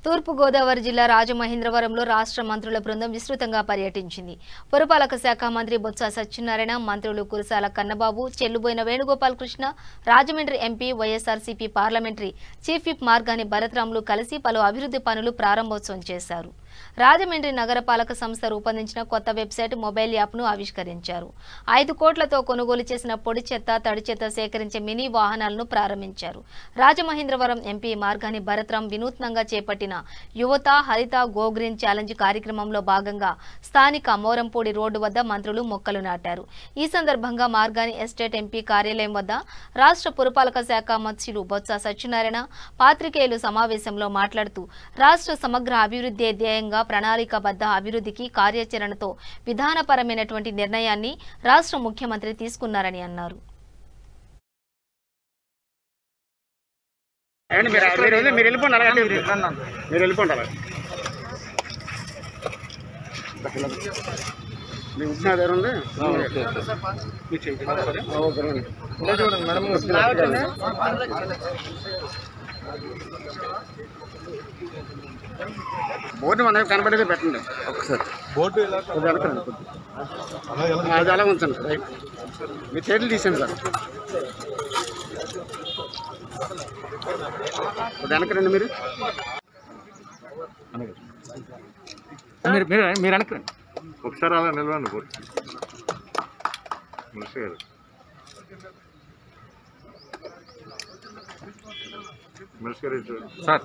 తూర్పు గోదావరి జిల్లా రాజమహేంద్రవరంలో రాష్ట్ర మంత్రుల బృందం విస్తృతంగా పర్యటించింది. పురపాలక శాఖ మంత్రి బొత్స సత్యనారాయణ, మంత్రులు Kurasala Kannababu, Chelluboina Venugopal Krishna, Rajahmundry MP, YSRCP parliamentary chief whip Margani భరత్రాములు కలిసి పలు అభివృద్ధి పనులు ప్రారంభోత్సవం చేశారు. రాజమండ్రి నగరపాలక సంస్థ రూపొందించిన కొత్త వెబ్సైట్, మొబైల్ యాప్ను ఆవిష్కరించారు. 5 కోట్లతో కొనుగోలు చేసిన పొడి చెత్త, తడి చెత్త సేకరించే మినీ వాహనాలను ప్రారంభించారు. రాజమహేంద్రవరం ఎంపీ మార్గాని భరత్రాం వినూత్నంగా చేపట్టిన యువత హరిత గో గ్రీన్ ఛాలెంజ్ కార్యక్రమంలో భాగంగా స్థానిక మోరంపూడి రోడ్డు వద్ద మంత్రులు మొక్కలు నాటారు. ఈ సందర్భంగా మార్గాని ఎస్టేట్ ఎంపీ కార్యాలయం వద్ద రాష్ట్ర పురపాలక శాఖ మంత్రులు బొత్స సత్యనారాయణ పాత్రికేయులు సమావేశంలో మాట్లాడుతూ రాష్ట్ర సమగ్ర అభివృద్ధి ధ్యేయంగా ప్రణాళికాబద్ధ అభివృద్ధికి కార్యాచరణతో విధానపరమైనటువంటి నిర్ణయాన్ని రాష్ట్ర ముఖ్యమంత్రి తీసుకున్నారని అన్నారు. బోర్డు మనకి కనబడేది పెట్టండి ఒకసారి. బోర్డు అది అలా ఉంచండి. రైట్, మీ చేతులు తీసాను సార్. వెనక రండి. మీరు వెనక రండి ఒకసారి అలా నిలవండి. బోర్డు మినిస్టర్ గారు సార్.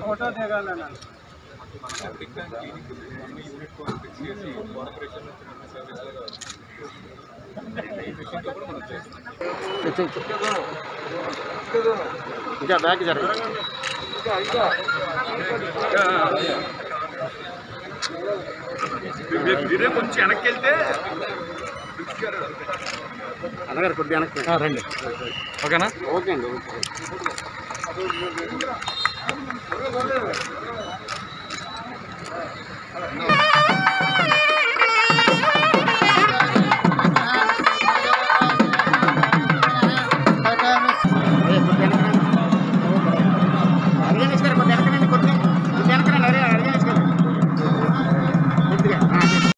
ఫోటో దిగాలన్నా ఇంకా బ్యాక్ జరగదు. మీరే కొంచెం వెనక్కి వెళ్తే అన్నగారు కొద్దిగా వెనక్కి రండి. ఓకేనా? ఓకే అండి. ఓకే.